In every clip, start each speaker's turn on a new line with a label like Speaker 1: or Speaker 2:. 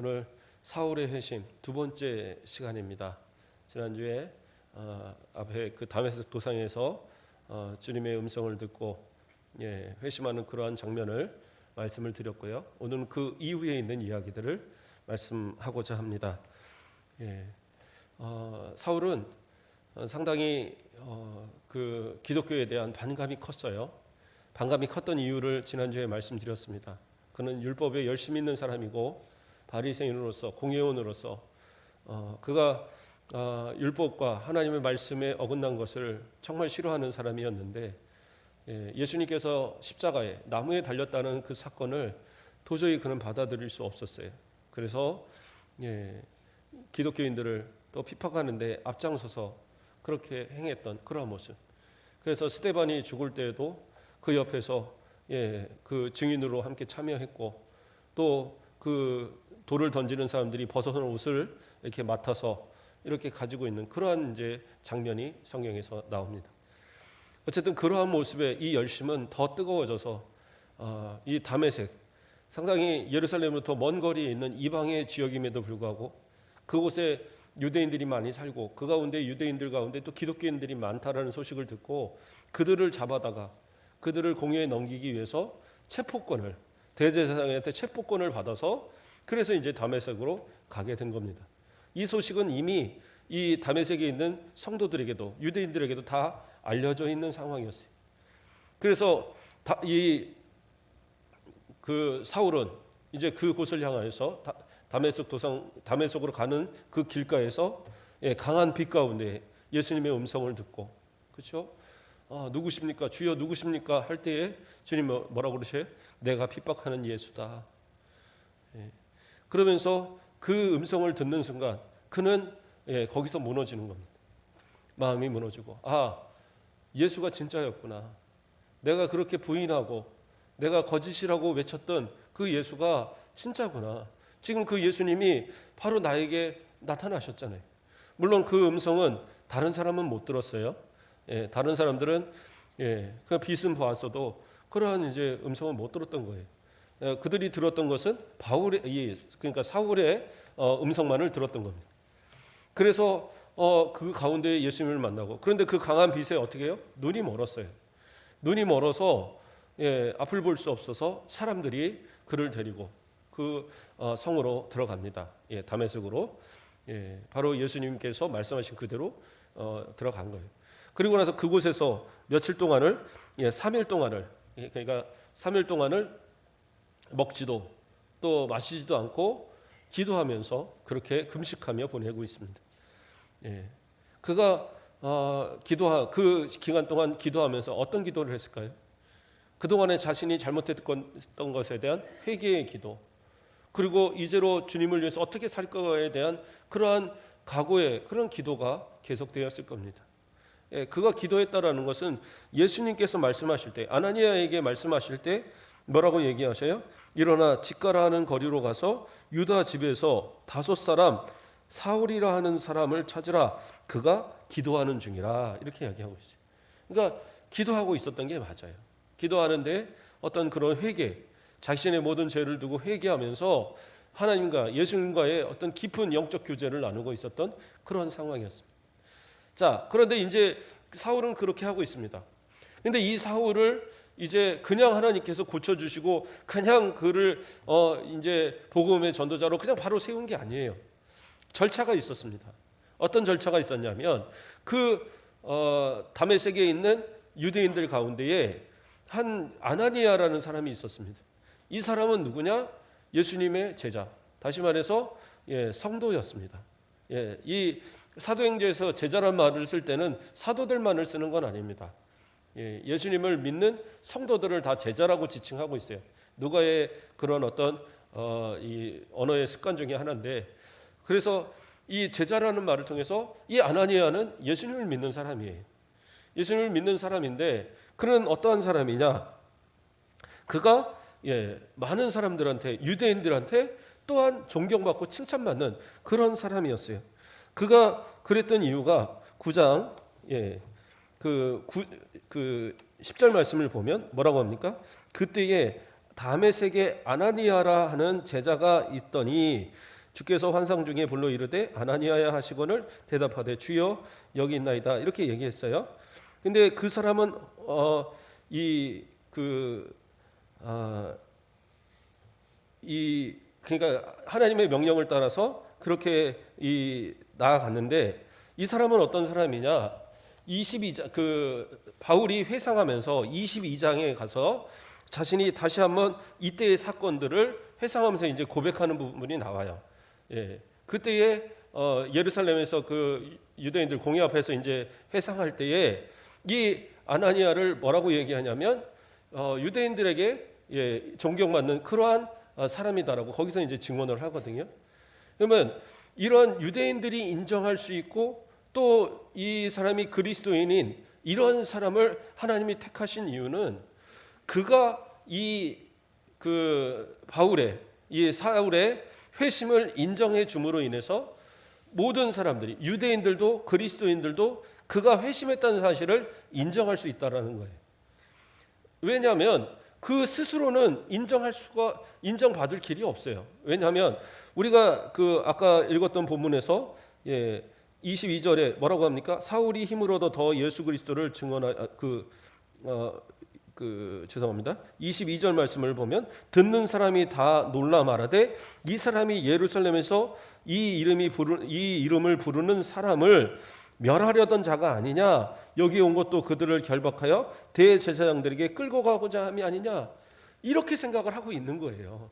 Speaker 1: 오늘 사울의 회심 두 번째 시간입니다. 지난주에 앞에 그 다메섹 도상에서 주님의 음성을 듣고 회심하는 그러한 장면을 말씀을 드렸고요. 오늘은 그 이후에 있는 이야기들을 말씀하고자 합니다. 사울은 상당히 그 기독교에 대한 반감이 컸어요. 반감이 컸던 이유를 지난주에 말씀드렸습니다. 그는 율법에 열심히 있는 사람이고 바리새인으로서 공회원으로서 그가 율법과 하나님의 말씀에 어긋난 것을 정말 싫어하는 사람이었는데 예수님께서 십자가에 나무에 달렸다는 그 사건을 도저히 그는 받아들일 수 없었어요. 그래서 기독교인들을 또 비판하는데 앞장서서 그렇게 행했던 그러한 모습. 그래서 스데반이 죽을 때에도 그 옆에서 그 증인으로 함께 참여했고 또 그 돌을 던지는 사람들이 벗어놓은 옷을 이렇게 맡아서 이렇게 가지고 있는 그러한 이제 장면이 성경에서 나옵니다. 어쨌든 그러한 모습에 이 열심은 더 뜨거워져서 이 다메섹 상당히 예루살렘으로부터 먼 거리에 있는 이방의 지역임에도 불구하고 그곳에 유대인들이 많이 살고 그 가운데 유대인들 가운데 또 기독교인들이 많다라는 소식을 듣고 그들을 잡아다가 그들을 공회에 넘기기 위해서 체포권을 대제사장한테 체포권을 받아서 그래서 이제 다메섹으로 가게 된 겁니다. 이 소식은 이미 이 다메섹에 있는 성도들에게도 유대인들에게도 다 알려져 있는 상황이었어요. 그래서 그 사울은 이제 그곳을 향하여서 다메섹으로 가는 그 길가에서 강한 빛 가운데 예수님의 음성을 듣고 그렇죠? 누구십니까? 주여 누구십니까? 할 때에 주님 뭐라고 그러셔요? 내가 핍박하는 예수다. 그러면서 그 음성을 듣는 순간 그는 거기서 무너지는 겁니다. 마음이 무너지고 예수가 진짜였구나. 내가 그렇게 부인하고 내가 거짓이라고 외쳤던 그 예수가 진짜구나. 지금 그 예수님이 바로 나에게 나타나셨잖아요. 물론 그 음성은 다른 사람은 못 들었어요. 다른 사람들은 그 빛은 보았어도 그러한 이제 음성은 못 들었던 거예요. 그들이 들었던 것은 그러니까 사울의 음성만을 들었던 겁니다. 그래서 그 가운데 예수님을 만나고 그런데 그 강한 빛에 어떻게 해요? 눈이 멀었어요. 눈이 멀어서 앞을 볼 수 없어서 사람들이 그를 데리고 그 성으로 들어갑니다. 다메섹으로 바로 예수님께서 말씀하신 그대로 들어간 거예요. 그리고 나서 그곳에서 며칠 동안을 3일 동안을 그러니까 3일 동안을 먹지도 또 마시지도 않고 기도하면서 그렇게 금식하며 보내고 있습니다. 그가 그 기간 동안 기도하면서 어떤 기도를 했을까요? 그동안에 자신이 잘못했던 것에 대한 회개의 기도, 그리고 이제로 주님을 위해서 어떻게 살 거에 대한 그러한 각오의 그런 기도가 계속되었을 겁니다. 그가 기도했다라는 것은 예수님께서 말씀하실 때 아나니아에게 말씀하실 때 뭐라고 얘기하셔요? 일어나 직가라 하는 거리로 가서 유다 집에서 5 사람 사울이라 하는 사람을 찾으라. 그가 기도하는 중이라. 이렇게 이야기하고 있어요. 그러니까 기도하고 있었던 게 맞아요. 기도하는데 어떤 그런 회개, 자신의 모든 죄를 두고 회개하면서 하나님과 예수님과의 어떤 깊은 영적 교제를 나누고 있었던 그런 상황이었습니다. 자, 그런데 이제 사울은 그렇게 하고 있습니다. 그런데 이 사울을 이제 그냥 하나님께서 고쳐주시고 그냥 그를 이제 복음의 전도자로 그냥 바로 세운 게 아니에요. 절차가 있었습니다. 어떤 절차가 있었냐면 그 다메섹에 있는 유대인들 가운데에 한 아나니아라는 사람이 있었습니다. 이 사람은 누구냐? 예수님의 제자. 다시 말해서 성도였습니다. 이 사도행전에서 제자란 말을 쓸 때는 사도들만을 쓰는 건 아닙니다. 예수님을 믿는 성도들을 다 제자라고 지칭하고 있어요. 누가의 그런 어떤 이 언어의 습관 중에 하나인데, 그래서 이 제자라는 말을 통해서 이 아나니아는 예수님을 믿는 사람이에요. 예수님을 믿는 사람인데 그는 어떠한 사람이냐? 그가 많은 사람들한테 유대인들한테 또한 존경받고 칭찬받는 그런 사람이었어요. 그가 그랬던 이유가 9장 그 10절 말씀을 보면 뭐라고 합니까? 그때에 다메섹에 아나니아라 하는 제자가 있더니 주께서 환상 중에 불러 이르되 아나니아야 하시거늘 대답하되 주여 여기 있나이다 이렇게 얘기했어요. 근데 그 사람은 그러니까 하나님의 명령을 따라서 그렇게 나아갔는데 이 사람은 어떤 사람이냐? 22장 바울이 회상하면서 22장에 가서 자신이 다시 한번 이때의 사건들을 회상하면서 이제 고백하는 부분이 나와요. 예. 그때에 예루살렘에서 그 유대인들 공회 앞에서 이제 회상할 때에 이 아나니아를 뭐라고 얘기하냐면 유대인들에게 존경받는 그러한 사람이다라고 거기서 이제 증언을 하거든요. 그러면 이런 유대인들이 인정할 수 있고 또 이 사람이 그리스도인인 이런 사람을 하나님이 택하신 이유는 그가 바울의 이 사울의 회심을 인정해 줌으로 인해서 모든 사람들이 유대인들도 그리스도인들도 그가 회심했다는 사실을 인정할 수 있다라는 거예요. 왜냐하면 그 스스로는 인정받을 길이 없어요. 왜냐하면 우리가 아까 읽었던 본문에서 22절에 뭐라고 합니까? 사울이 힘으로도 더 예수 그리스도를 죄송합니다. 22절 말씀을 보면 듣는 사람이 다 놀라 말하되 이 사람이 예루살렘에서 이 이름을 부르는 사람을 멸하려던 자가 아니냐, 여기 온 것도 그들을 결박하여 대제사장들에게 끌고 가고자 함이 아니냐, 이렇게 생각을 하고 있는 거예요.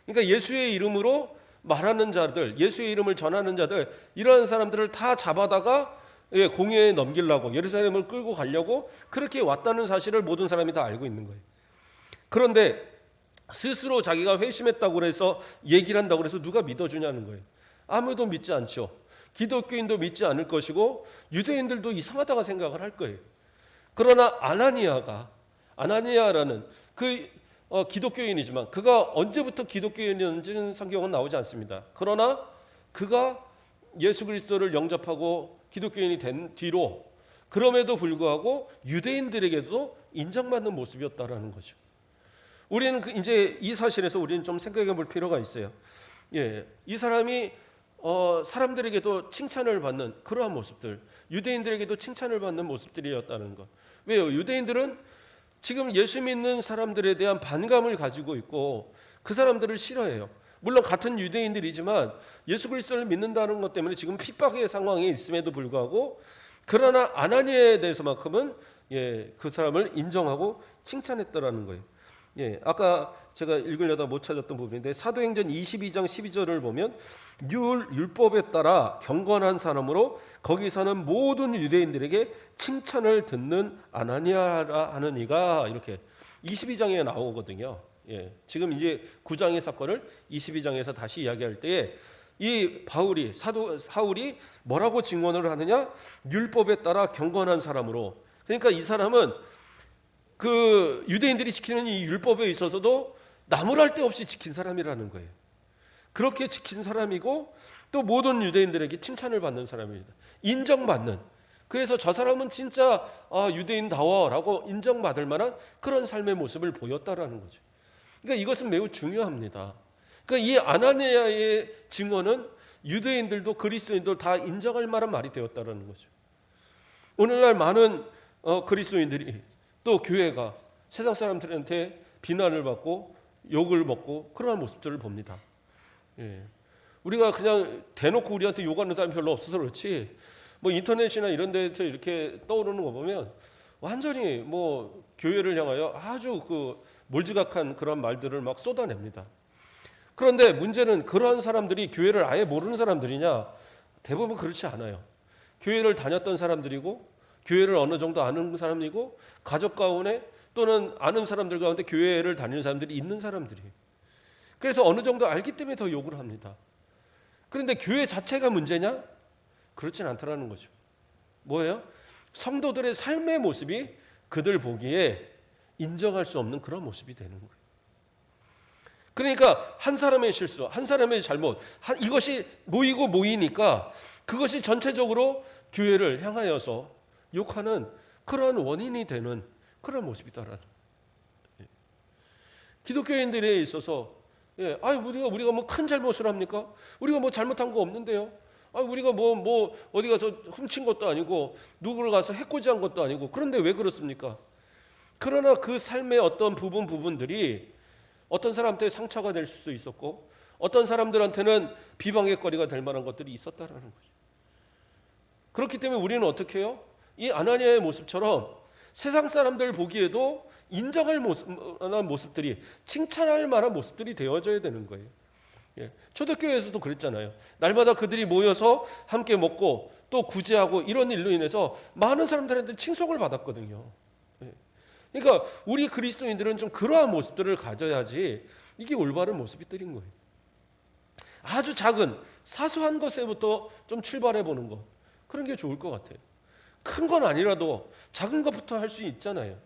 Speaker 1: 그러니까 예수의 이름으로 말하는 자들, 예수의 이름을 전하는 자들, 이러한 사람들을 다 잡아다가 공회에 넘기려고, 예루살렘을 끌고 가려고 그렇게 왔다는 사실을 모든 사람이 다 알고 있는 거예요. 그런데 스스로 자기가 회심했다고 해서 얘기를 한다고 해서 누가 믿어주냐는 거예요. 아무도 믿지 않죠. 기독교인도 믿지 않을 것이고 유대인들도 이상하다고 생각을 할 거예요. 그러나 아나니아라는 기독교인이지만 그가 언제부터 기독교인이었는지는 성경은 나오지 않습니다. 그러나 그가 예수 그리스도를 영접하고 기독교인이 된 뒤로 그럼에도 불구하고 유대인들에게도 인정받는 모습이었다라는 거죠. 우리는 이제 이 사실에서 우리는 좀 생각해 볼 필요가 있어요. 이 사람이 사람들에게도 칭찬을 받는 그러한 모습들, 유대인들에게도 칭찬을 받는 모습들이었다는 것. 왜요? 유대인들은 지금 예수 믿는 사람들에 대한 반감을 가지고 있고 그 사람들을 싫어해요. 물론 같은 유대인들이지만 예수 그리스도를 믿는다는 것 때문에 지금 핍박의 상황에 있음에도 불구하고 그러나 아나니아에 대해서만큼은 그 사람을 인정하고 칭찬했더라는 거예요. 아까 제가 읽으려다 못 찾았던 부분인데 사도행전 22장 12절을 보면 율법에 따라 경건한 사람으로 거기 사는 모든 유대인들에게 칭찬을 듣는 아나니아라 하는 이가 이렇게 22장에 나오거든요. 지금 이제 9장의 사건을 22장에서 다시 이야기할 때에 이 사울이 뭐라고 증언을 하느냐? 율법에 따라 경건한 사람으로. 그러니까 이 사람은 그 유대인들이 지키는 이 율법에 있어서도 나무랄 데 없이 지킨 사람이라는 거예요. 그렇게 지킨 사람이고 또 모든 유대인들에게 칭찬을 받는 사람입니다. 인정받는. 그래서 저 사람은 진짜 유대인다워라고 인정받을 만한 그런 삶의 모습을 보였다라는 거죠. 그러니까 이것은 매우 중요합니다. 그러니까 이 아나니아의 증언은 유대인들도 그리스도인도 다 인정할 만한 말이 되었다라는 거죠. 오늘날 많은 그리스도인들이 또 교회가 세상 사람들한테 비난을 받고 욕을 먹고 그러한 모습들을 봅니다. 우리가 그냥 대놓고 우리한테 욕하는 사람이 별로 없어서 그렇지 뭐 인터넷이나 이런 데서 이렇게 떠오르는 거 보면 완전히 뭐 교회를 향하여 아주 몰지각한 그런 말들을 막 쏟아냅니다. 그런데 문제는 그러한 사람들이 교회를 아예 모르는 사람들이냐? 대부분 그렇지 않아요. 교회를 다녔던 사람들이고 교회를 어느 정도 아는 사람이고 가족 가운데 또는 아는 사람들 가운데 교회를 다니는 사람들이 있는 사람들이에요. 그래서 어느 정도 알기 때문에 더 욕을 합니다. 그런데 교회 자체가 문제냐? 그렇진 않다라는 거죠. 뭐예요? 성도들의 삶의 모습이 그들 보기에 인정할 수 없는 그런 모습이 되는 거예요. 그러니까 한 사람의 실수, 한 사람의 잘못, 이것이 모이니까 그것이 전체적으로 교회를 향하여서 욕하는 그러한 원인이 되는 그런 모습이다라는. 기독교인들에 있어서 우리가 뭐 큰 잘못을 합니까? 우리가 뭐 잘못한 거 없는데요. 우리가 뭐 어디 가서 훔친 것도 아니고 누구를 가서 해코지한 것도 아니고 그런데 왜 그렇습니까? 그러나 그 삶의 어떤 부분들이 어떤 사람한테 상처가 될 수도 있었고 어떤 사람들한테는 비방의 거리가 될 만한 것들이 있었다라는 거죠. 그렇기 때문에 우리는 어떻게 해요? 이 아나니아의 모습처럼 세상 사람들 보기에도 인정할 만한 모습들이, 칭찬할 만한 모습들이 되어져야 되는 거예요. 초대교회에서도 그랬잖아요. 날마다 그들이 모여서 함께 먹고 또 구제하고 이런 일로 인해서 많은 사람들한테 칭송을 받았거든요. 그러니까 우리 그리스도인들은 좀 그러한 모습들을 가져야지 이게 올바른 모습들인 거예요. 아주 작은 사소한 것에부터 좀 출발해 보는 것, 그런 게 좋을 것 같아요. 큰 건 아니라도 작은 것부터 할 수 있잖아요.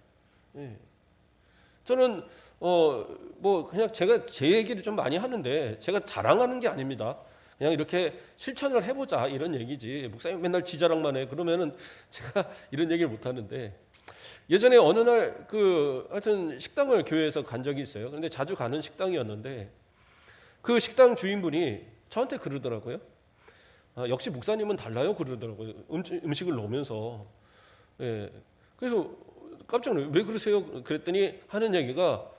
Speaker 1: 저는 뭐 그냥 제가 제 얘기를 좀 많이 하는데 제가 자랑하는 게 아닙니다. 그냥 이렇게 실천을 해보자 이런 얘기지. 목사님 맨날 지 자랑만 해 그러면은 제가 이런 얘기를 못 하는데, 예전에 어느 날 하여튼 식당을 교회에서 간 적이 있어요. 그런데 자주 가는 식당이었는데 그 식당 주인분이 저한테 그러더라고요. 역시 목사님은 달라요 그러더라고요. 음식을 놓으면서. 그래서 깜짝 놀라요. 왜 그러세요? 그랬더니 하는 얘기가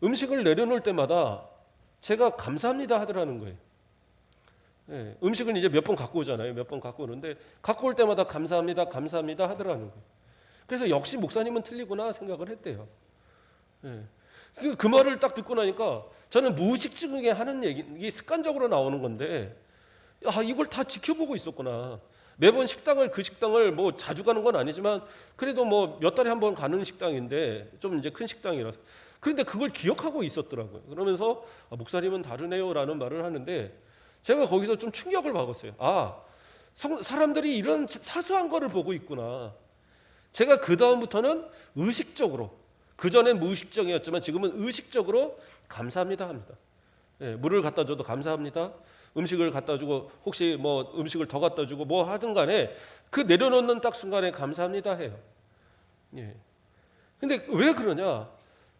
Speaker 1: 음식을 내려놓을 때마다 제가 감사합니다 하더라는 거예요. 음식을 이제 몇 번 갖고 오잖아요. 몇 번 갖고 오는데 갖고 올 때마다 감사합니다 하더라는 거예요. 그래서 역시 목사님은 틀리구나 생각을 했대요. 그 말을 딱 듣고 나니까 저는 무의식중에 하는 얘기, 이게 습관적으로 나오는 건데 이걸 다 지켜보고 있었구나. 매번 그 식당을 뭐 자주 가는 건 아니지만 그래도 뭐 몇 달에 한 번 가는 식당인데 좀 이제 큰 식당이라서, 그런데 그걸 기억하고 있었더라고요. 그러면서 목사님은 다르네요라는 말을 하는데 제가 거기서 좀 충격을 받았어요. 사람들이 이런 사소한 거를 보고 있구나. 제가 그 다음부터는 의식적으로, 그전엔 무의식적이었지만 지금은 의식적으로 감사합니다 합니다. 물을 갖다 줘도 감사합니다. 음식을 갖다 주고 혹시 뭐 음식을 더 갖다 주고 뭐 하든 간에 그 내려놓는 딱 순간에 감사합니다 해요. 근데 왜 그러냐?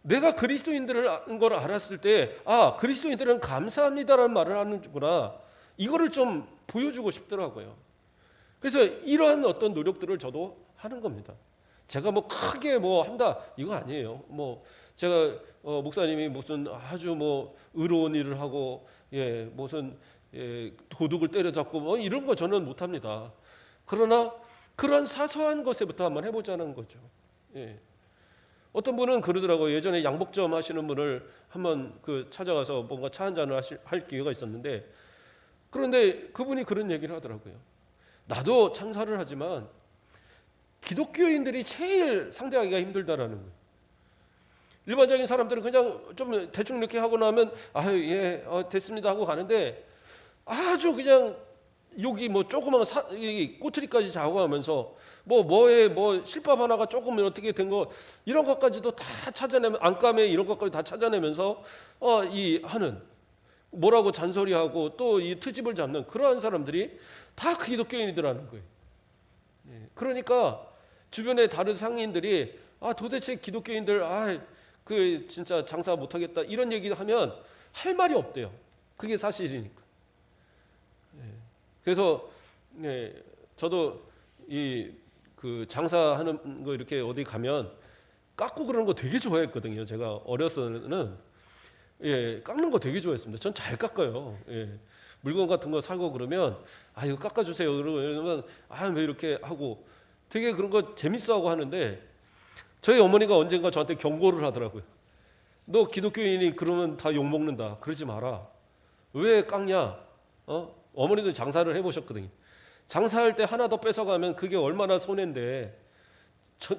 Speaker 1: 내가 그리스도인들을 걸 알았을 때 그리스도인들은 감사합니다라는 말을 하는구나. 이거를 좀 보여주고 싶더라고요. 그래서 이러한 어떤 노력들을 저도 하는 겁니다. 제가 뭐 크게 뭐 한다 이거 아니에요. 뭐 제가 목사님이 무슨 아주 뭐 의로운 일을 하고 무슨 도둑을 때려잡고 뭐 이런 거 저는 못합니다. 그러나 그런 사소한 것에부터 한번 해보자는 거죠. 어떤 분은 그러더라고요. 예전에 양복점 하시는 분을 한번 찾아가서 뭔가 차 한 잔을 할 기회가 있었는데, 그런데 그분이 그런 얘기를 하더라고요. 나도 장사를 하지만 기독교인들이 제일 상대하기가 힘들다라는 거예요. 일반적인 사람들은 그냥 좀 대충 이렇게 하고 나면 됐습니다 하고 가는데, 아주 그냥 여기 뭐 조그만 꼬투리까지 작업하면서 뭐에 실밥 하나가 조금 어떻게 된 거 이런 것까지도 다 찾아내면, 안감에 이런 것까지 다 찾아내면서 하는 뭐라고 잔소리하고 또 이 트집을 잡는 그러한 사람들이 다 기독교인이더라는 거예요. 그러니까 주변의 다른 상인들이 도대체 기독교인들 진짜 장사 못하겠다 이런 얘기 하면 할 말이 없대요. 그게 사실이니까. 그래서 저도 장사하는 거 이렇게 어디 가면 깎고 그러는 거 되게 좋아했거든요. 제가 어려서는 깎는 거 되게 좋아했습니다. 전 잘 깎아요. 물건 같은 거 사고 그러면 이거 깎아주세요. 그러면 왜 이렇게 하고 되게 그런 거 재밌어하고 하는데, 저희 어머니가 언젠가 저한테 경고를 하더라고요. 너 기독교인이 그러면 다 욕먹는다. 그러지 마라. 왜 깎냐? 어머니도 장사를 해보셨거든요. 장사할 때 하나 더 뺏어가면 그게 얼마나 손해인데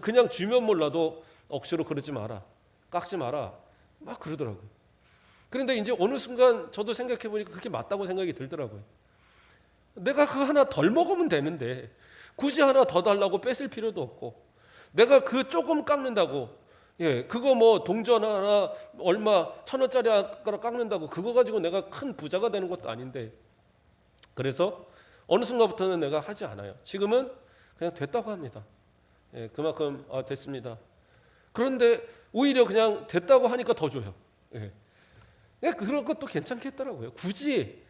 Speaker 1: 그냥 주면 몰라도 억지로 그러지 마라. 깎지 마라. 막 그러더라고요. 그런데 이제 어느 순간 저도 생각해 보니까 그게 맞다고 생각이 들더라고요. 내가 그거 하나 덜 먹으면 되는데 굳이 하나 더 달라고 뺏을 필요도 없고, 내가 그 조금 깎는다고 그거 뭐 동전 하나 얼마 1,000원짜리 하나 깎는다고 그거 가지고 내가 큰 부자가 되는 것도 아닌데, 그래서 어느 순간부터는 내가 하지 않아요. 지금은 그냥 됐다고 합니다. 그만큼 됐습니다. 그런데 오히려 그냥 됐다고 하니까 더 줘요. 예. 예, 그런 것도 괜찮겠더라고요. 굳이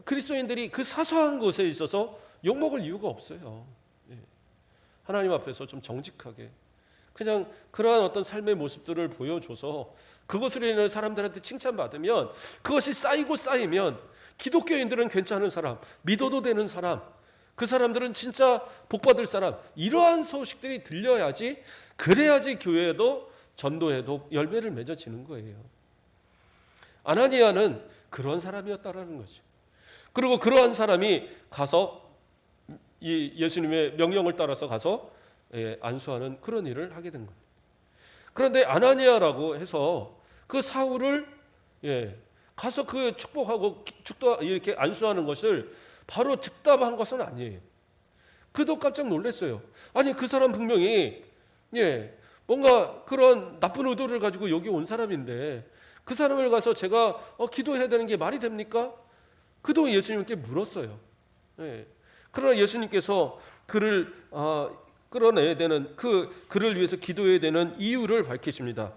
Speaker 1: 그리스도인들이 그 사소한 것에 있어서 욕먹을 이유가 없어요. 하나님 앞에서 좀 정직하게 그냥 그러한 어떤 삶의 모습들을 보여줘서 그것으로 인해 사람들한테 칭찬받으면 그것이 쌓이고 쌓이면 기독교인들은 괜찮은 사람, 믿어도 되는 사람, 그 사람들은 진짜 복받을 사람, 이러한 소식들이 들려야지, 그래야지 교회에도 전도에도 열매를 맺어지는 거예요. 아나니아는 그런 사람이었다라는 거죠. 그리고 그러한 사람이 가서 이 예수님의 명령을 따라서 가서 안수하는 그런 일을 하게 된 겁니다. 그런데 아나니아라고 해서 그 사울을 가서 그 축복하고 이렇게 안수하는 것을 바로 즉답한 것은 아니에요. 그도 깜짝 놀랐어요. 아니 그 사람 분명히 뭔가 그런 나쁜 의도를 가지고 여기 온 사람인데 그 사람을 가서 제가 기도해야 되는 게 말이 됩니까? 그도 예수님께 물었어요. 그러나 예수님께서 그를 끌어내야 되는 그를 위해서 기도해야 되는 이유를 밝히십니다.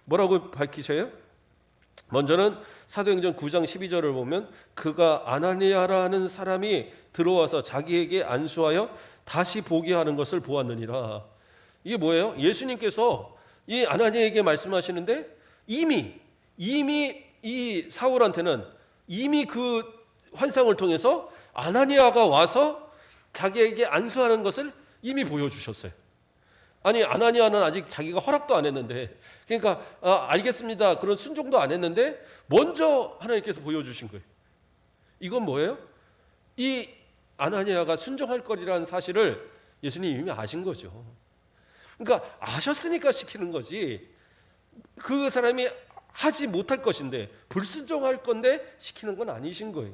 Speaker 1: 뭐라고 밝히셔요? 먼저는 사도행전 9장 12절을 보면 그가 아나니아라는 사람이 들어와서 자기에게 안수하여 다시 보게 하는 것을 보았느니라. 이게 뭐예요? 예수님께서 이 아나니아에게 말씀하시는데 이미 이 사울한테는 이미 그 환상을 통해서 아나니아가 와서 자기에게 안수하는 것을 이미 보여주셨어요. 아니 아나니아는 아직 자기가 허락도 안 했는데, 그러니까 알겠습니다 그런 순종도 안 했는데 먼저 하나님께서 보여주신 거예요. 이건 뭐예요? 이 아나니아가 순종할 거리라는 사실을 예수님이 이미 아신 거죠. 그러니까 아셨으니까 시키는 거지, 그 사람이 하지 못할 것인데 불순종할 건데 시키는 건 아니신 거예요.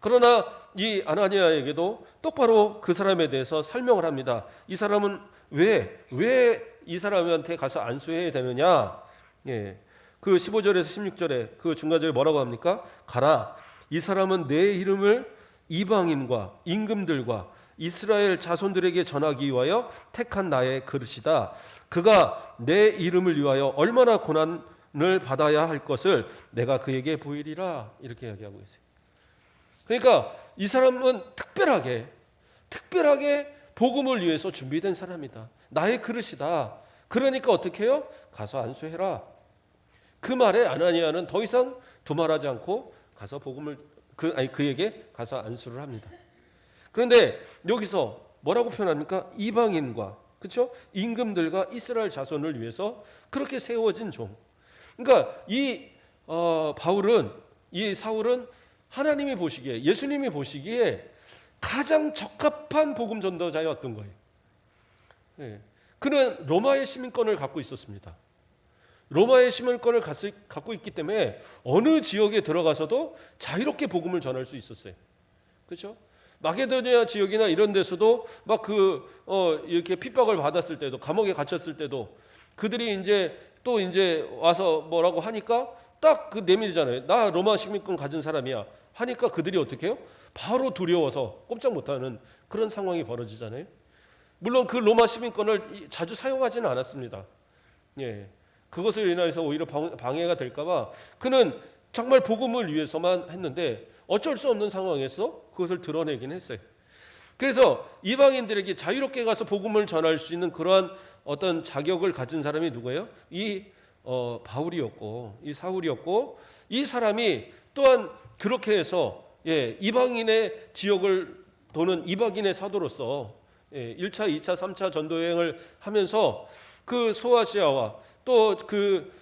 Speaker 1: 그러나 이 아나니아에게도 똑바로 그 사람에 대해서 설명을 합니다. 이 사람은 왜 이 사람한테 가서 안수해야 되느냐? 그 15절에서 16절에 그 중간절에 뭐라고 합니까? 가라. 이 사람은 내 이름을 이방인과 임금들과 이스라엘 자손들에게 전하기 위하여 택한 나의 그릇이다. 그가 내 이름을 위하여 얼마나 고난을 받아야 할 것을 내가 그에게 보이리라. 이렇게 이야기하고 있어요. 그러니까 이 사람은 특별하게 복음을 위해서 준비된 사람이다. 나의 그릇이다. 그러니까 어떻게 해요? 가서 안수해라. 그 말에 아나니아는 더 이상 두말하지 않고 가서 복음을 그에게 가서 안수를 합니다. 그런데 여기서 뭐라고 표현합니까? 이방인과 그렇죠? 임금들과 이스라엘 자손을 위해서 그렇게 세워진 종. 그러니까 이 사울은 하나님이 보시기에, 예수님이 보시기에 가장 적합한 복음 전도자였던 거예요. 그는 로마의 시민권을 갖고 있었습니다. 로마의 시민권을 갖고 있기 때문에 어느 지역에 들어가서도 자유롭게 복음을 전할 수 있었어요. 그렇죠? 마게도니아 지역이나 이런 데서도 막 이렇게 핍박을 받았을 때도, 감옥에 갇혔을 때도 그들이 이제 와서 뭐라고 하니까 딱 그 내밀잖아요. 나 로마 시민권 가진 사람이야 하니까 그들이 어떻게 해요? 바로 두려워서 꼼짝 못하는 그런 상황이 벌어지잖아요. 물론 그 로마 시민권을 자주 사용하지는 않았습니다. 그것을 인해서 오히려 방해가 될까봐 그는 정말 복음을 위해서만 했는데 어쩔 수 없는 상황에서 그것을 드러내긴 했어요. 그래서 이방인들에게 자유롭게 가서 복음을 전할 수 있는 그러한 어떤 자격을 가진 사람이 누구예요? 이 바울이었고, 이 사울이었고, 이 사람이 또한 그렇게 해서 이방인의 지역을 도는 이방인의 사도로서 1차, 2차, 3차 전도 여행을 하면서 그 소아시아와 또 그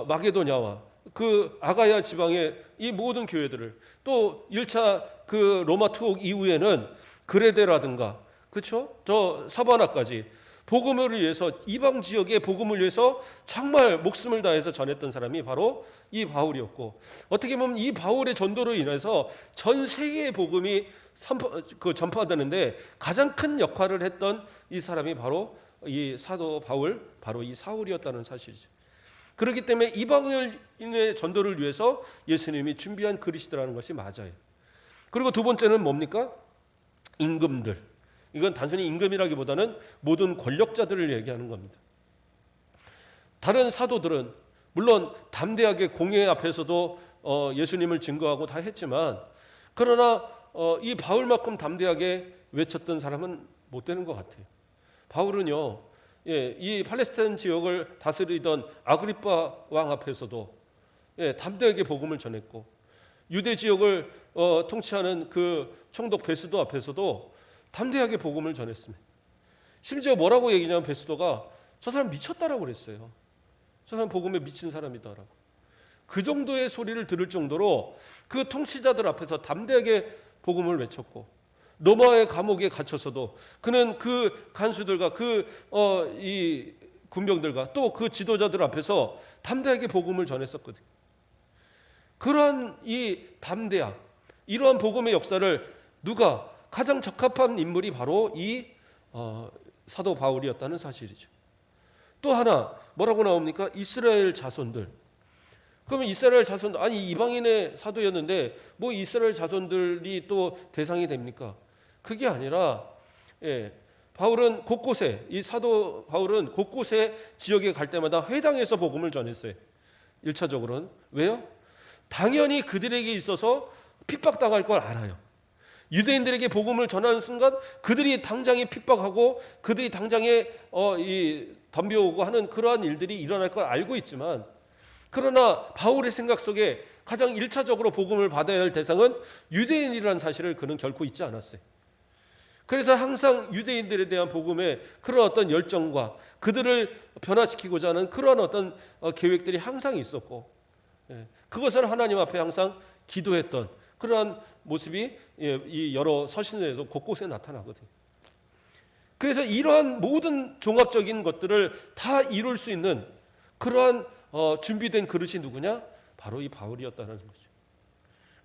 Speaker 1: 마게도냐와 그 아가야 지방의 이 모든 교회들을, 또 1차 그 로마 투옥 이후에는 그레데라든가 그렇죠? 저 사바나까지 복음을 위해서, 이방 지역의 복음을 위해서 정말 목숨을 다해서 전했던 사람이 바로 이 바울이었고, 어떻게 보면 이 바울의 전도로 인해서 전 세계의 복음이 전파되는데 가장 큰 역할을 했던 이 사람이 바로 이 사도 바울, 바로 이 사울이었다는 사실이죠. 그렇기 때문에 이방인의 전도를 위해서 예수님이 준비한 그릇이라는 것이 맞아요. 그리고 두 번째는 뭡니까? 임금들. 이건 단순히 임금이라기보다는 모든 권력자들을 얘기하는 겁니다. 다른 사도들은 물론 담대하게 공회 앞에서도 예수님을 증거하고 다 했지만, 그러나 이 바울만큼 담대하게 외쳤던 사람은 못 되는 것 같아요. 바울은요, 이 팔레스타인 지역을 다스리던 아그리파 왕 앞에서도 담대하게 복음을 전했고, 유대 지역을 통치하는 그 총독 베스도 앞에서도 담대하게 복음을 전했습니다. 심지어 뭐라고 얘기냐면 베스도가 저 사람 미쳤다라고 그랬어요. 저 사람 복음에 미친 사람이다라고. 그 정도의 소리를 들을 정도로 그 통치자들 앞에서 담대하게 복음을 외쳤고, 로마의 감옥에 갇혀서도 그는 그 간수들과 이 군병들과 또 그 지도자들 앞에서 담대하게 복음을 전했었거든요. 그러한 이 담대함, 이러한 복음의 역사를 누가 가장 적합한 인물이 바로 이 사도 바울이었다는 사실이죠. 또 하나 뭐라고 나옵니까? 이스라엘 자손들. 그러면 이스라엘 자손들, 아니 이방인의 사도였는데 뭐 이스라엘 자손들이 또 대상이 됩니까? 그게 아니라 바울은 곳곳에, 이 사도 바울은 곳곳에 지역에 갈 때마다 회당에서 복음을 전했어요. 1차적으로는. 왜요? 당연히 그들에게 있어서 핍박당할 걸 알아요. 유대인들에게 복음을 전하는 순간 그들이 당장에 핍박하고 그들이 당장에 덤벼오고 하는 그러한 일들이 일어날 걸 알고 있지만, 그러나 바울의 생각 속에 가장 1차적으로 복음을 받아야 할 대상은 유대인이라는 사실을 그는 결코 잊지 않았어요. 그래서 항상 유대인들에 대한 복음의 그런 어떤 열정과 그들을 변화시키고자 하는 그런 어떤 계획들이 항상 있었고, 그것을 하나님 앞에 항상 기도했던 그러한 모습이 이 여러 서신에도 곳곳에 나타나거든요. 그래서 이러한 모든 종합적인 것들을 다 이룰 수 있는 그러한 준비된 그릇이 누구냐? 바로 이 바울이었다는 거죠.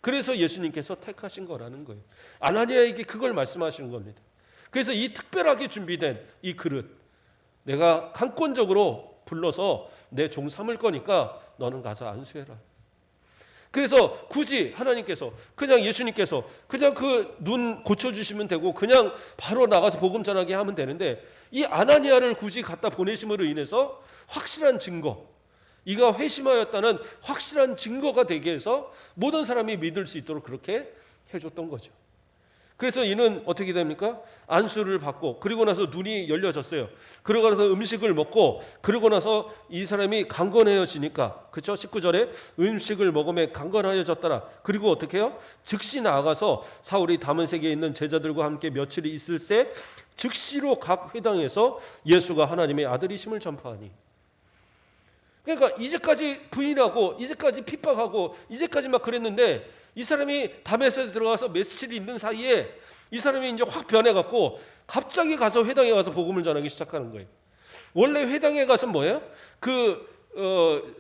Speaker 1: 그래서 예수님께서 택하신 거라는 거예요. 아나니아에게 그걸 말씀하시는 겁니다. 그래서 이 특별하게 준비된 이 그릇, 내가 강권적으로 불러서 내 종 삼을 거니까 너는 가서 안수해라. 그래서 굳이 하나님께서, 그냥 예수님께서 그냥 그 눈 고쳐주시면 되고 그냥 바로 나가서 복음 전하게 하면 되는데, 이 아나니아를 굳이 갖다 보내심으로 인해서 확실한 증거, 이가 회심하였다는 확실한 증거가 되게 해서 모든 사람이 믿을 수 있도록 그렇게 해줬던 거죠. 그래서 이는 어떻게 됩니까? 안수를 받고, 그리고 나서 눈이 열려졌어요. 그러고 나서 음식을 먹고, 그러고 나서 이 사람이 강건해지니까, 그렇죠? 19절에 음식을 먹으며 강건하여졌더라. 그리고 어떻게 해요? 즉시 나아가서 사울이 다메섹에 있는 제자들과 함께 며칠이 있을 때 즉시로 각 회당에서 예수가 하나님의 아들이심을 전파하니. 그러니까 이제까지 부인하고 이제까지 핍박하고 이제까지 막 그랬는데, 이 사람이 다메섹에 들어가서 며칠이 있는 사이에 이 사람이 이제 확 변해갖고 갑자기 가서 회당에 가서 복음을 전하기 시작하는 거예요. 원래 회당에 가서 뭐예요?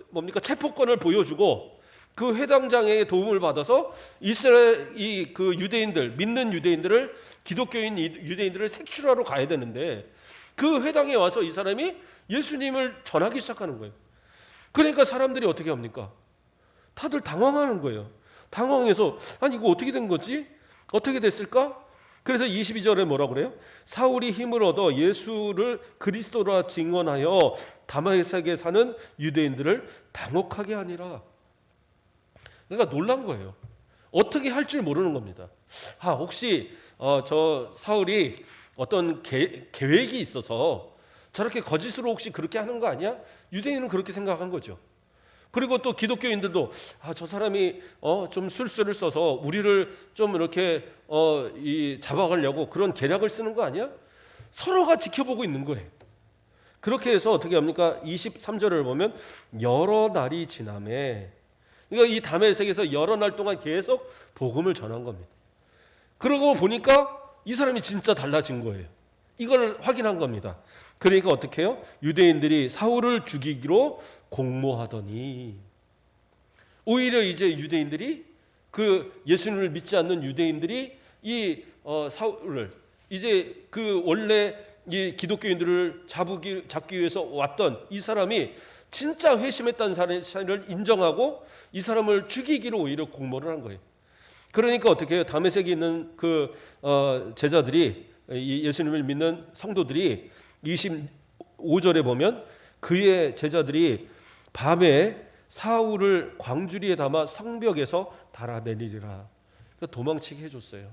Speaker 1: 뭡니까? 체포권을 보여주고 그 회당장의 도움을 받아서 이스라엘 그 유대인들, 믿는 유대인들을, 기독교인 유대인들을 색출하러 가야 되는데, 그 회당에 와서 이 사람이 예수님을 전하기 시작하는 거예요. 그러니까 사람들이 어떻게 합니까? 다들 당황하는 거예요. 당황해서 아니 이거 어떻게 된 거지? 어떻게 됐을까? 그래서 22절에 뭐라고 그래요? 사울이 힘을 얻어 예수를 그리스도라 증언하여 다메섹에 사는 유대인들을 당혹하게 하니라. 그러니까 놀란 거예요. 어떻게 할 줄 모르는 겁니다. 혹시 저 사울이 어떤 계획이 있어서 저렇게 거짓으로 혹시 그렇게 하는 거 아니야? 유대인은 그렇게 생각한 거죠. 그리고 또 기독교인들도 저 사람이 좀 술수를 써서 우리를 좀 이렇게 잡아가려고 그런 계략을 쓰는 거 아니야? 서로가 지켜보고 있는 거예요. 그렇게 해서 어떻게 합니까? 23절을 보면 여러 날이 지나매, 그러니까 이 다메섹에서 여러 날 동안 계속 복음을 전한 겁니다. 그러고 보니까 이 사람이 진짜 달라진 거예요. 이걸 확인한 겁니다. 그러니까 어떻게 해요? 유대인들이 사울을 죽이기로 공모하더니, 오히려 이제 유대인들이, 그 예수님을 믿지 않는 유대인들이 이 사울을, 이제 그 원래 이 기독교인들을 잡기 위해서 왔던 이 사람이 진짜 회심했다는 사실을 인정하고 이 사람을 죽이기로 오히려 공모를 한 거예요. 그러니까 어떻게 해요? 다메섹에 있는 그 제자들이, 예수님을 믿는 성도들이 25절에 보면 그의 제자들이 밤에 사울을 광주리에 담아 성벽에서 달아내리리라. 그러니까 도망치게 해줬어요.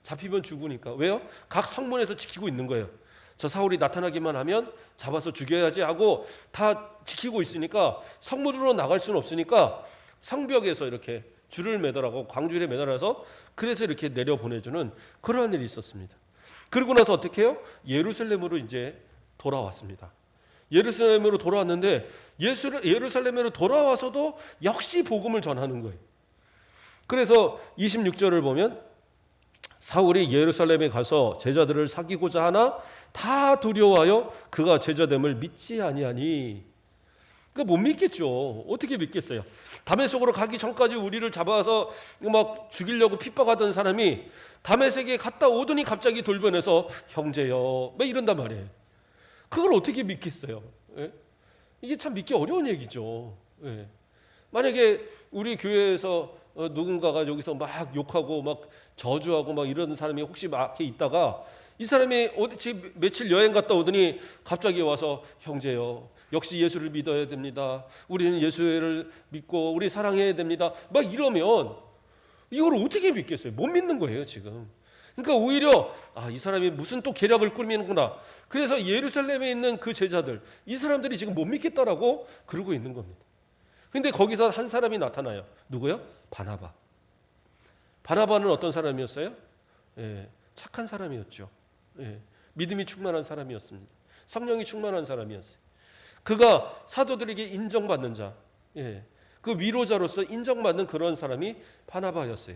Speaker 1: 잡히면 죽으니까. 왜요? 각 성문에서 지키고 있는 거예요. 저 사울이 나타나기만 하면 잡아서 죽여야지 하고 다 지키고 있으니까 성문으로 나갈 수는 없으니까 성벽에서 이렇게 줄을 매달아고 광주리에 매달아서 그래서 이렇게 내려보내주는 그러한 일이 있었습니다. 그러고 나서 어떻게 해요? 예루살렘으로 이제 돌아왔습니다. 예루살렘으로 돌아왔는데 예루살렘으로 돌아와서도 역시 복음을 전하는 거예요. 그래서 26절을 보면 사울이 예루살렘에 가서 제자들을 사귀고자 하나 다 두려워하여 그가 제자됨을 믿지 아니하니. 그러니까 못 믿겠죠. 어떻게 믿겠어요? 다메섹으로 가기 전까지 우리를 잡아서 막 죽이려고 핍박하던 사람이 다메섹에 갔다 오더니 갑자기 돌변해서 형제여 막 이런단 말이에요. 그걸 어떻게 믿겠어요? 예? 이게 참 믿기 어려운 얘기죠. 예. 만약에 우리 교회에서 누군가가 여기서 막 욕하고 막 저주하고 막 이런 사람이 혹시 막 있다가 이 사람이 어디 며칠 여행 갔다 오더니 갑자기 와서 형제여 역시 예수를 믿어야 됩니다. 우리는 예수를 믿고 우리 사랑해야 됩니다. 막 이러면 이걸 어떻게 믿겠어요? 못 믿는 거예요 지금. 그러니까 오히려 이 사람이 무슨 또 계략을 꾸미는구나. 그래서 예루살렘에 있는 그 제자들 이 사람들이 지금 못 믿겠다라고 그러고 있는 겁니다. 근데 거기서 한 사람이 나타나요. 누구요? 바나바. 바나바는 어떤 사람이었어요? 예, 착한 사람이었죠. 예, 믿음이 충만한 사람이었습니다. 성령이 충만한 사람이었어요. 그가 사도들에게 인정받는 자, 예, 그 위로자로서 인정받는 그런 사람이 바나바였어요.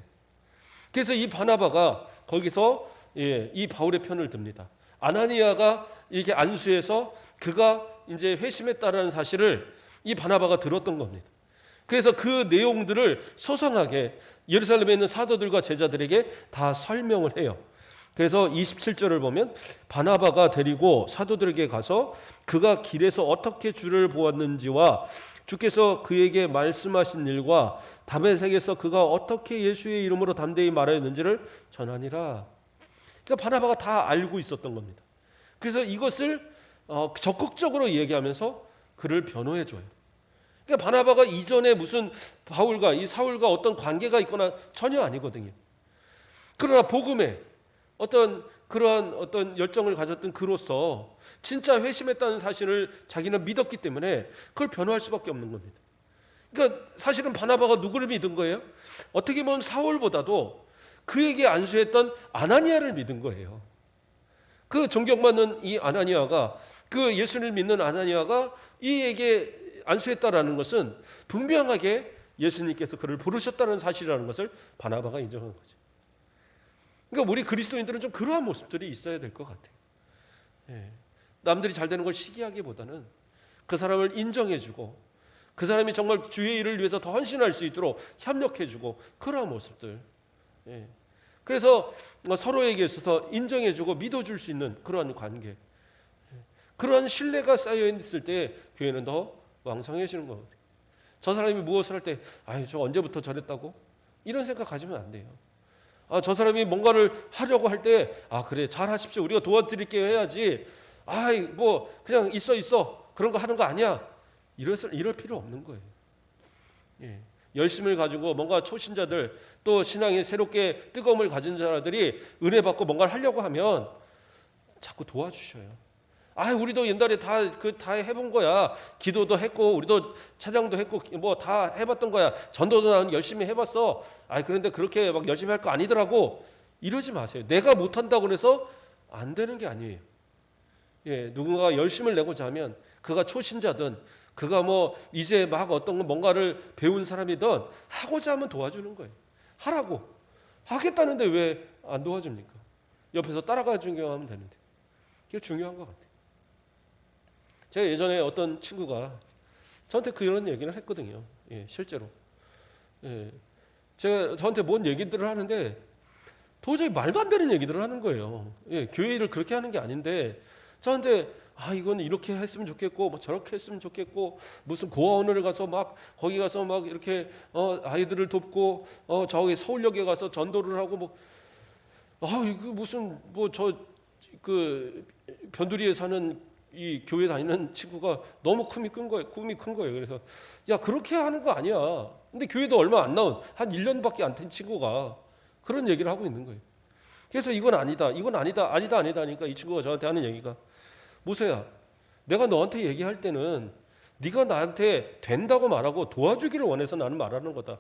Speaker 1: 그래서 이 바나바가 거기서 이 바울의 편을 듭니다. 아나니아가 이게 안수해서 그가 이제 회심했다라는 사실을 이 바나바가 들었던 겁니다. 그래서 그 내용들을 소상하게 예루살렘에 있는 사도들과 제자들에게 다 설명을 해요. 그래서 27절을 보면 바나바가 데리고 사도들에게 가서 그가 길에서 어떻게 주를 보았는지와 주께서 그에게 말씀하신 일과 다메섹에서 그가 어떻게 예수의 이름으로 담대히 말하였는지를 전하니라. 그러니까 바나바가 다 알고 있었던 겁니다. 그래서 이것을 적극적으로 얘기하면서 그를 변호해 줘요. 그러니까 바나바가 이전에 무슨 바울과 이 사울과 어떤 관계가 있거나 전혀 아니거든요. 그러나 복음에 그러한 어떤 열정을 가졌던 그로서 진짜 회심했다는 사실을 자기는 믿었기 때문에 그걸 변호할 수밖에 없는 겁니다. 그러니까 사실은 바나바가 누구를 믿은 거예요? 어떻게 보면 사울보다도 그에게 안수했던 아나니아를 믿은 거예요. 그 존경받는 이 아나니아가 그 예수를 믿는 아나니아가 이에게 안수했다라는 것은 분명하게 예수님께서 그를 부르셨다는 사실이라는 것을 바나바가 인정한 거죠. 그러니까 우리 그리스도인들은 좀 그러한 모습들이 있어야 될 것 같아요. 예. 남들이 잘 되는 걸 시기하기보다는 그 사람을 인정해주고 그 사람이 정말 주의 일을 위해서 더 헌신할 수 있도록 협력해주고 그러한 모습들. 예. 그래서 서로에게 있어서 인정해주고 믿어줄 수 있는 그러한 관계. 그러한 신뢰가 쌓여있을 때 교회는 더 왕성해지는 거거든요. 저 사람이 무엇을 할 때 저 언제부터 저랬다고? 이런 생각 가지면 안 돼요. 저 사람이 뭔가를 하려고 할 때 그래 잘하십시오. 우리가 도와드릴게요 해야지. 뭐 그냥 있어 그런 거 하는 거 아니야. 이럴 필요 없는 거예요. 예. 열심을 가지고 뭔가 초신자들 또 신앙에 새롭게 뜨거움을 가진 자들이 은혜 받고 뭔가를 하려고 하면 자꾸 도와주셔요. 우리도 옛날에 다 해본 거야. 기도도 했고, 우리도 찬양도 했고, 뭐 다 해봤던 거야. 전도도 난 열심히 해봤어. 그런데 그렇게 막 열심히 할 거 아니더라고. 이러지 마세요. 내가 못한다고 해서 안 되는 게 아니에요. 예, 누군가가 열심을 내고자 하면, 그가 초신자든, 그가 뭐 이제 막 어떤 뭔가를 배운 사람이든 하고자 하면 도와주는 거예요. 하라고. 하겠다는데 왜 안 도와줍니까? 옆에서 따라가 준경하면 되는데. 그게 중요한 것 같아요. 제가 예전에 어떤 친구가 저한테 그런 얘기를 했거든요. 예, 실제로. 예, 제가 저한테 뭔 얘기들을 하는데 도저히 말도 안 되는 얘기들을 하는 거예요. 예, 교회 일을 그렇게 하는 게 아닌데 저한테 이건 이렇게 했으면 좋겠고 뭐 저렇게 했으면 좋겠고 무슨 고아원을 가서 막 거기 가서 막 이렇게 아이들을 돕고 저기 서울역에 가서 전도를 하고 뭐 이거 무슨 뭐 저 그 변두리에 사는 이 교회 다니는 친구가 너무 꿈이 큰 거예요. 그래서 야, 그렇게 하는 거 아니야. 근데 교회도 얼마 안 나온 한 1년밖에 안 된 친구가 그런 얘기를 하고 있는 거예요. 그래서 이건 아니다 하니까 이 친구가 저한테 하는 얘기가, 모세야, 내가 너한테 얘기할 때는 네가 나한테 된다고 말하고 도와주기를 원해서 나는 말하는 거다.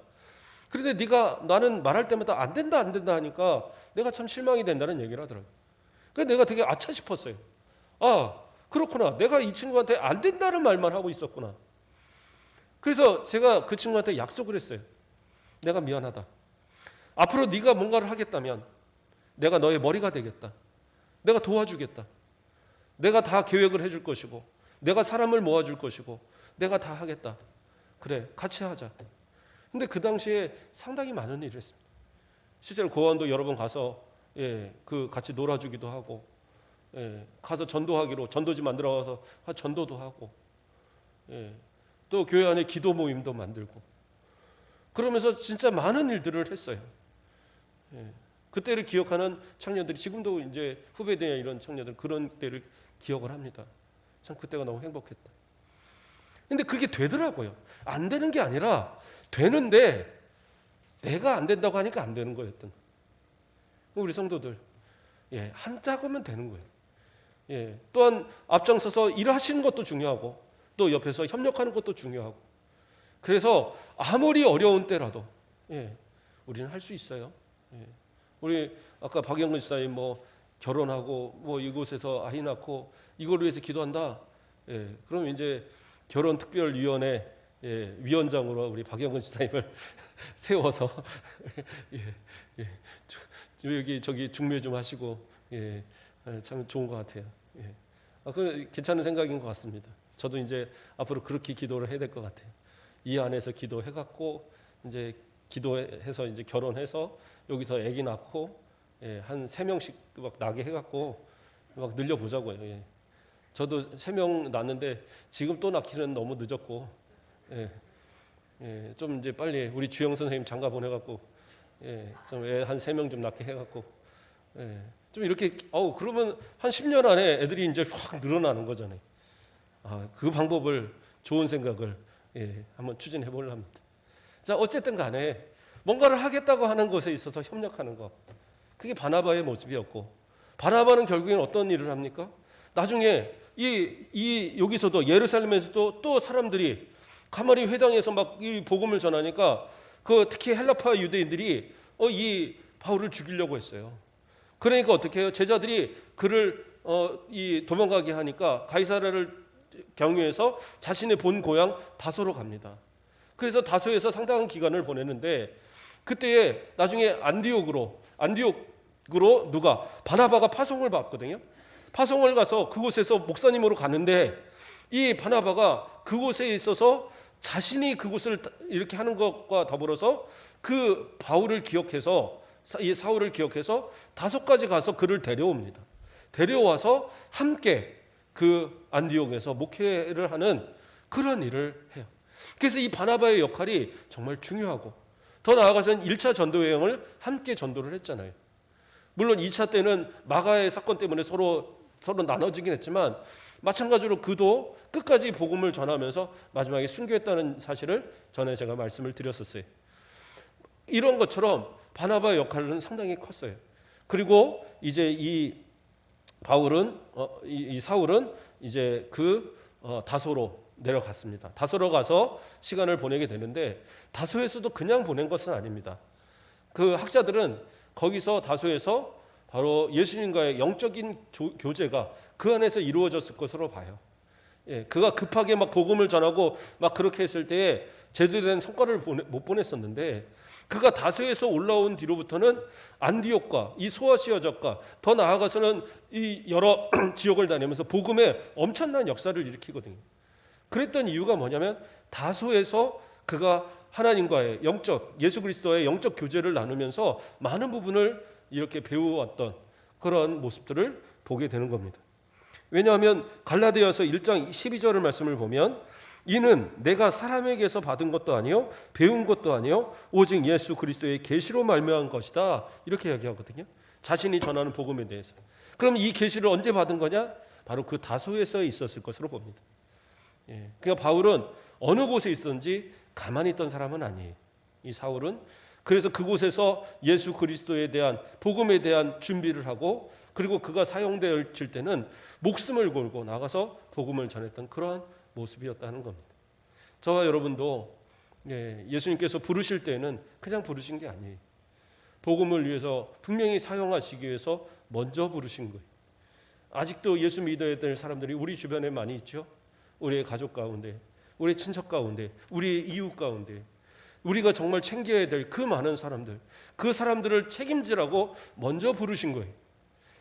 Speaker 1: 그런데 네가 나는 말할 때마다 안 된다 하니까 내가 참 실망이 된다는 얘기를 하더라고요. 그래서 내가 되게 아차 싶었어요. 아, 그렇구나. 내가 이 친구한테 안 된다는 말만 하고 있었구나. 그래서 제가 그 친구한테 약속을 했어요. 내가 미안하다. 앞으로 네가 뭔가를 하겠다면 내가 너의 머리가 되겠다. 내가 도와주겠다. 내가 다 계획을 해줄 것이고, 내가 사람을 모아줄 것이고, 내가 다 하겠다. 그래, 같이 하자. 근데 그 당시에 상당히 많은 일을 했습니다. 실제로 고아원도 여러 번 가서 그 같이 놀아주기도 하고, 가서 전도지 만들어 가서 전도도 하고, 또 교회 안에 기도 모임도 만들고, 그러면서 진짜 많은 일들을 했어요. 그때를 기억하는 청년들이 지금도 이제 후배들이나 이런 청년들 그런 때를 기억을 합니다. 참 그때가 너무 행복했다. 근데 그게 되더라고요. 안 되는 게 아니라 되는데 내가 안 된다고 하니까 안 되는 거였던 거예요. 우리 성도들, 한 짝으면 되는 거예요. 또한 앞장서서 일하시는 것도 중요하고, 또 옆에서 협력하는 것도 중요하고, 그래서 아무리 어려운 때라도 우리는 할 수 있어요. 우리 아까 박영근 집사님 결혼하고 이곳에서 아이 낳고 이걸 위해서 기도한다. 그럼 이제 결혼특별위원회 위원장으로 우리 박영근 집사님을 세워서 여기 저기 중매 좀 하시고, 참 좋은 것 같아요. 그 괜찮은 생각인 것 같습니다. 저도 이제 앞으로 그렇게 기도를 해야 될 것 같아요. 이 안에서 기도해갖고 이제 기도해서 이제 결혼해서 여기서 아기 낳고 한 3명씩 막 나게 해갖고 막 늘려보자고요. 저도 3명 낳는데 지금 또 낳기는 너무 늦었고, 좀 이제 빨리 우리 주영 선생님 장가 보내갖고 좀 한 3명 좀 낳게 해갖고, 좀 이렇게 그러면 한 10년 안에 애들이 이제 확 늘어나는 거잖아요. 그 방법을, 좋은 생각을 한번 추진해 보려 합니다. 자, 어쨌든 간에 뭔가를 하겠다고 하는 것에 있어서 협력하는 것, 그게 바나바의 모습이었고, 바나바는 결국엔 어떤 일을 합니까? 나중에 여기서도 예루살렘에서도 또 사람들이 가마리 회당에서 막 이 복음을 전하니까 특히 헬라파 유대인들이 이 바울을 죽이려고 했어요. 그러니까 어떻게 해요? 제자들이 그를 도망가게 하니까 가이사랴를 경유해서 자신의 본 고향 다소로 갑니다. 그래서 다소에서 상당한 기간을 보냈는데, 그때에 나중에 안디옥으로 누가 바나바가 파송을 받거든요. 파송을 가서 그곳에서 목사님으로 가는데, 이 바나바가 그곳에 있어서 자신이 그곳을 이렇게 하는 것과 더불어서 그 바울을 기억해서, 이 사울을 기억해서 다소까지 가서 그를 데려옵니다. 데려와서 함께 그 안디옥에서 목회를 하는 그런 일을 해요. 그래서 이 바나바의 역할이 정말 중요하고, 더 나아가서는 1차 전도 여행을 함께 전도를 했잖아요. 물론 2차 때는 마가의 사건 때문에 서로 나눠지긴 했지만, 마찬가지로 그도 끝까지 복음을 전하면서 마지막에 순교했다는 사실을 전에 제가 말씀을 드렸었어요. 이런 것처럼 바나바의 역할은 상당히 컸어요. 그리고 이제 이 사울은 이제 다소로 내려갔습니다. 다소로 가서 시간을 보내게 되는데, 다소에서도 그냥 보낸 것은 아닙니다. 그 학자들은 거기서 다소에서 바로 예수님과의 영적인 교제가 그 안에서 이루어졌을 것으로 봐요. 그가 급하게 막 복음을 전하고 막 그렇게 했을 때에 제대로 된 성과를 못 보냈었는데, 그가 다소에서 올라온 뒤로부터는 안디옥과 이 소아시아 적과 더 나아가서는 이 여러 지역을 다니면서 복음의 엄청난 역사를 일으키거든요. 그랬던 이유가 뭐냐면, 다소에서 그가 하나님과의 예수 그리스도의 영적 교제를 나누면서 많은 부분을 이렇게 배워왔던 그런 모습들을 보게 되는 겁니다. 왜냐하면 갈라디아서 1장 12절의 말씀을 보면, 이는 내가 사람에게서 받은 것도 아니요 배운 것도 아니요 오직 예수 그리스도의 계시로 말미암은 것이다, 이렇게 이야기하거든요. 자신이 전하는 복음에 대해서. 그럼 이 계시를 언제 받은 거냐? 바로 그 다소에서 있었을 것으로 봅니다. 그러니까 바울은 어느 곳에 있었는지 가만히 있던 사람은 아니에요. 이 사울은 그래서 그곳에서 예수 그리스도에 대한 복음에 대한 준비를 하고 그리고 그가 사용되어질 때는 목숨을 걸고 나가서 복음을 전했던 그러한 모습이었다는 겁니다. 저와 여러분도 예수님께서 부르실 때는 그냥 부르신 게 아니에요. 복음을 위해서 분명히 사용하시기 위해서 먼저 부르신 거예요. 아직도 예수 믿어야 될 사람들이 우리 주변에 많이 있죠. 우리의 가족 가운데, 우리 친척 가운데, 우리의 이웃 가운데 우리가 정말 챙겨야 될 그 많은 사람들, 그 사람들을 책임지라고 먼저 부르신 거예요.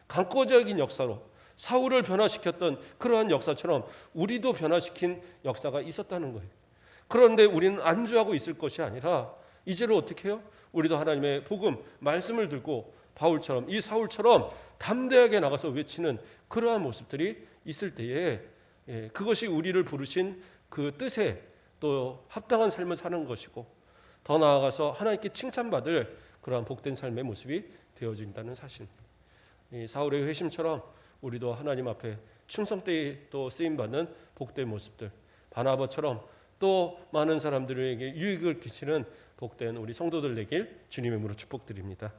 Speaker 1: 강권적인 역사로 사울을 변화시켰던 그러한 역사처럼 우리도 변화시킨 역사가 있었다는 거예요. 그런데 우리는 안주하고 있을 것이 아니라 이제로 어떻게 해요? 우리도 하나님의 복음, 말씀을 들고 바울처럼 이 사울처럼 담대하게 나가서 외치는 그러한 모습들이 있을 때에 그것이 우리를 부르신 그 뜻에 또 합당한 삶을 사는 것이고 더 나아가서 하나님께 칭찬받을 그러한 복된 삶의 모습이 되어진다는 사실입니다. 이 사울의 회심처럼 우리도 하나님 앞에 충성되이 또 쓰임받는 복된 모습들, 바나바처럼 또 많은 사람들에게 유익을 끼치는 복된 우리 성도들 되길 주님의 이름으로 축복드립니다.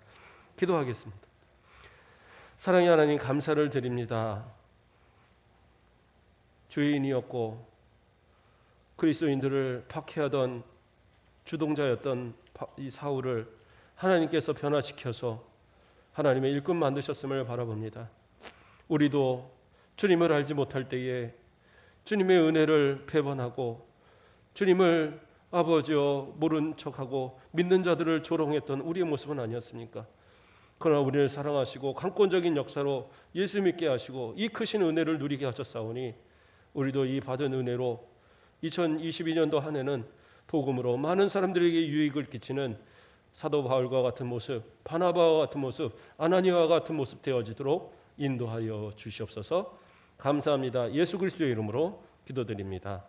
Speaker 1: 기도하겠습니다. 사랑의 하나님, 감사를 드립니다. 죄인이었고 그리스도인들을 박해하던 주동자였던 이 사울을 하나님께서 변화시켜서 하나님의 일꾼 만드셨음을 바라봅니다. 우리도 주님을 알지 못할 때에 주님의 은혜를 배반하고 주님을 아버지여 모른 척하고 믿는 자들을 조롱했던 우리의 모습은 아니었습니까? 그러나 우리를 사랑하시고 강권적인 역사로 예수 믿게 하시고 이 크신 은혜를 누리게 하셨사오니 우리도 이 받은 은혜로 2022년도 한 해는 복음으로 많은 사람들에게 유익을 끼치는 사도 바울과 같은 모습, 바나바와 같은 모습, 아나니아와 같은 모습 되어지도록 인도하여 주시옵소서. 감사합니다. 예수 그리스도의 이름으로 기도드립니다.